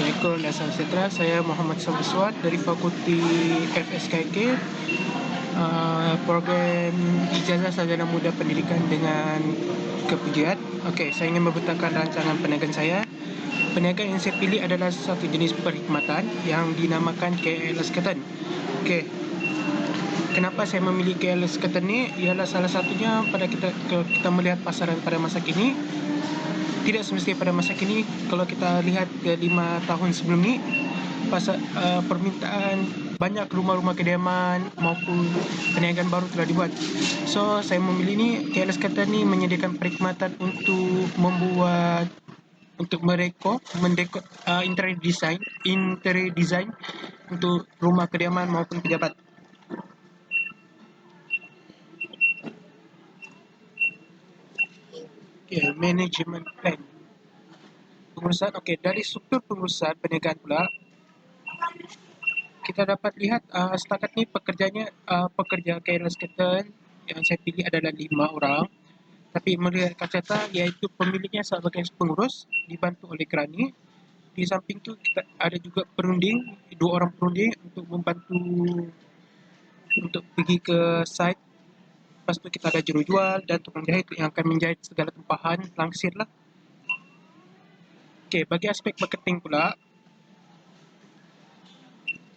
Assalamualaikum dan salam sejahtera. Saya Muhammad Sabuswat dari Fakulti FSKK, program Ijazah Sarjana Muda Pendidikan dengan Kepegiat. Okey, saya ingin membentangkan rancangan perniagaan saya. Perniagaan yang saya pilih adalah satu jenis perkhidmatan yang dinamakan KLS Curtain. Okey, kenapa saya memilih KLS Curtain ni? Ialah salah satunya pada kita melihat pasaran pada masa kini. Tidak semestinya pada masa kini, kalau kita lihat ke 5 tahun sebelum ni, permintaan banyak rumah-rumah kediaman maupun perniagaan baru telah dibuat. So, saya memilih ni, KLS Curtain ni menyediakan perkhidmatan untuk membuat, untuk mendekor interior design untuk rumah kediaman maupun pejabat. Okay, management plan. Pengurusan, okey, dari struktur pengurusan perniagaan pula, kita dapat lihat setakat ni pekerja KLS Curtain yang saya pilih adalah 5 orang. Tapi melihat kacata, iaitu pemiliknya sebagai pengurus dibantu oleh kerani. Di samping tu kita ada juga perunding, 2 orang perunding untuk membantu untuk pergi ke site. Lepas tu kita ada jurujual dan tukang jahit yang akan menjahit segala tempahan langsir lah. Okey, bagi aspek marketing pula,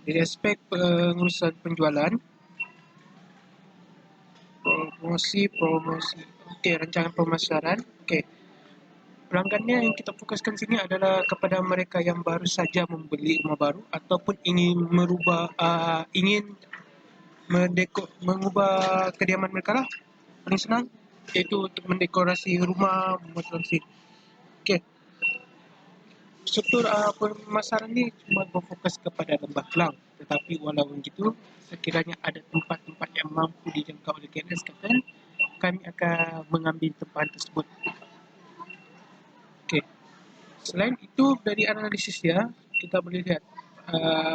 dari aspek pengurusan penjualan, promosi. Okey, rancangan pemasaran. Okey, pelanggannya yang kita fokuskan sini adalah kepada mereka yang baru saja membeli rumah baru ataupun ingin mengubah kediaman mereka lah. Paling senang, iaitu untuk mendekorasi rumah, membuat langsir. Okey, struktur pemasaran ni cuma berfokus kepada Lembah Kelang, tetapi walaupun begitu, sekiranya ada tempat-tempat yang mampu dijangkau oleh KLS Curtain, kami akan mengambil tempat tersebut. Okey, selain itu dari analisis dia, kita boleh lihat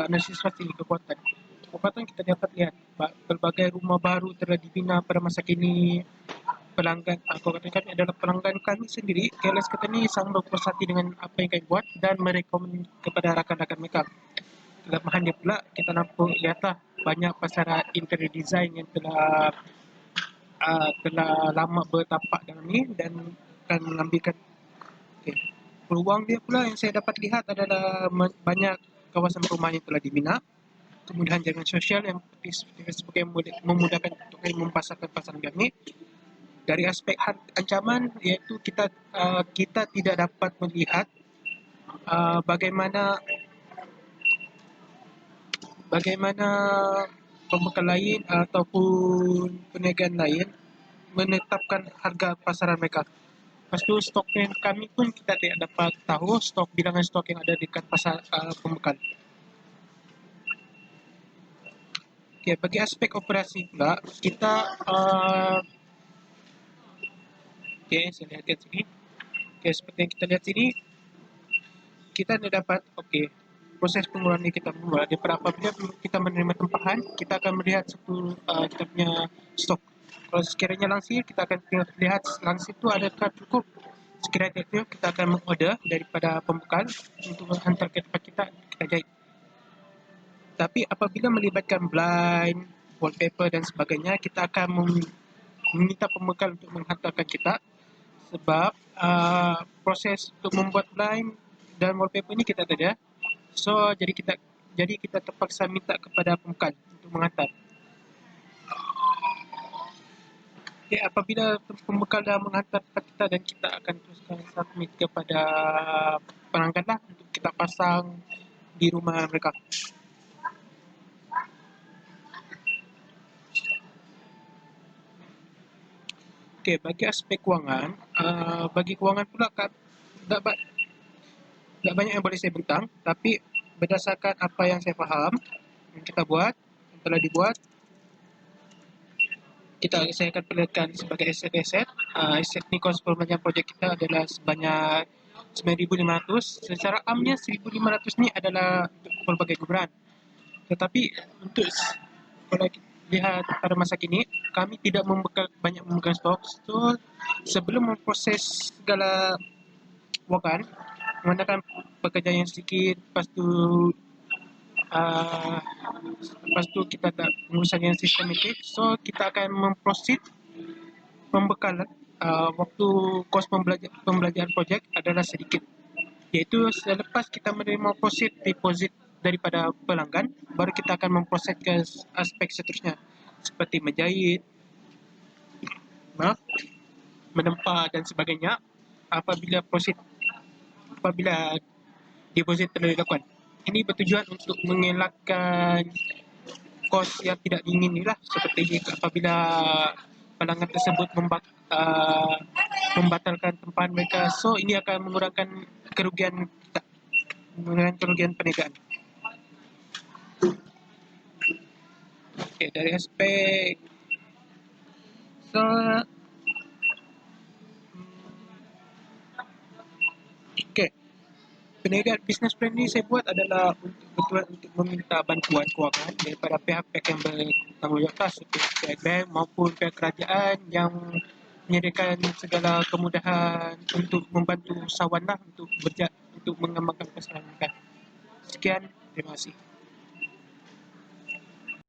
analisis strategi kekuatan. Kita dapat lihat pelbagai rumah baru telah dibina pada masa kini. Pelanggan, kekuatan kami adalah pelanggan kami sendiri. KLS Curtain ni sangat berpuas hati dengan apa yang kami buat dan merekomend kepada rakan-rakan mereka. Kelemahan dia pula, kita nampak lihatlah banyak pasaran interior design yang telah lama bertapak dalam ni dan akan mengambilkan. Okay, peluang dia pula yang saya dapat lihat adalah banyak kawasan perumahan yang telah dibina, kemudahan jaringan sosial yang sebagai memudahkan untuk kami memasarkan pasaran kami. Dari aspek ancaman, iaitu kita tidak dapat melihat bagaimana pembekal lain ataupun perniagaan lain menetapkan harga pasaran mereka. Lepas tu stok kami pun kita tidak dapat tahu bilangan stok yang ada dekat pasar pembekal. Okay, bagi aspek operasi pula, kita okay, saya lihat kat sini. Okay, seperti yang kita lihat sini, kita dapat, okay, proses pengeluaran yang kita buat. Daripada apabila kita menerima tempahan, kita akan melihat kita punya stok. Kalau sekiranya langsir, kita akan lihat langsir itu adakah cukup. Sekiranya itu, kita akan mengorder daripada pembekal untuk menghantar ke tempat kita jahit. Tapi apabila melibatkan blind, wallpaper dan sebagainya, kita akan meminta pembekal untuk menghantarkan kita. Sebab proses untuk membuat blind dan wallpaper ini kita tak ada. So, jadi kita terpaksa minta kepada pembekal untuk menghantar. Okay, apabila pembekal dah menghantar kepada kita dan kita akan teruskan submit kepada pelanggan lah untuk kita pasang di rumah mereka. Okay, bagi aspek kewangan, bagi kewangan pula tak banyak yang boleh saya bentang, tapi berdasarkan apa yang saya faham, yang kita buat, yang telah dibuat, saya akan perlihatkan sebagai aset. Aset ni kos perpanjangan projek kita adalah sebanyak 9,500. Secara amnya 1,500 ni adalah untuk pelbagai gubaran. Tetapi untuk kalau lihat pada masa kini, kami tidak banyak membekal stok. So, sebelum memproses segala wakan, menggunakan pekerjaan yang sedikit, lepas tu kita tak pengurusan yang sistematik, so kita akan memproceed pembekalan waktu kos pembelajaran projek adalah sedikit, iaitu selepas kita menerima proceed deposit daripada pelanggan, baru kita akan memproses ke aspek seterusnya seperti menjahit, menempa dan sebagainya. Apabila deposit telah dilakukan, ini bertujuan untuk mengelakkan kos yang tidak diingini lah, seperti apabila pelanggan tersebut membatalkan tempahan mereka, so ini akan mengurangkan kerugian kita, mengurangkan kerugian perniagaan. Okay, dari aspek so okay, perniagaan business plan ni saya buat adalah untuk meminta bantuan kewangan daripada pihak-pihak yang bertanggungjawab seperti pihak bank maupun pihak kerajaan yang menyediakan segala kemudahan untuk membantu usahawan lah untuk mengembangkan persaingan mereka. Sekian, terima kasih.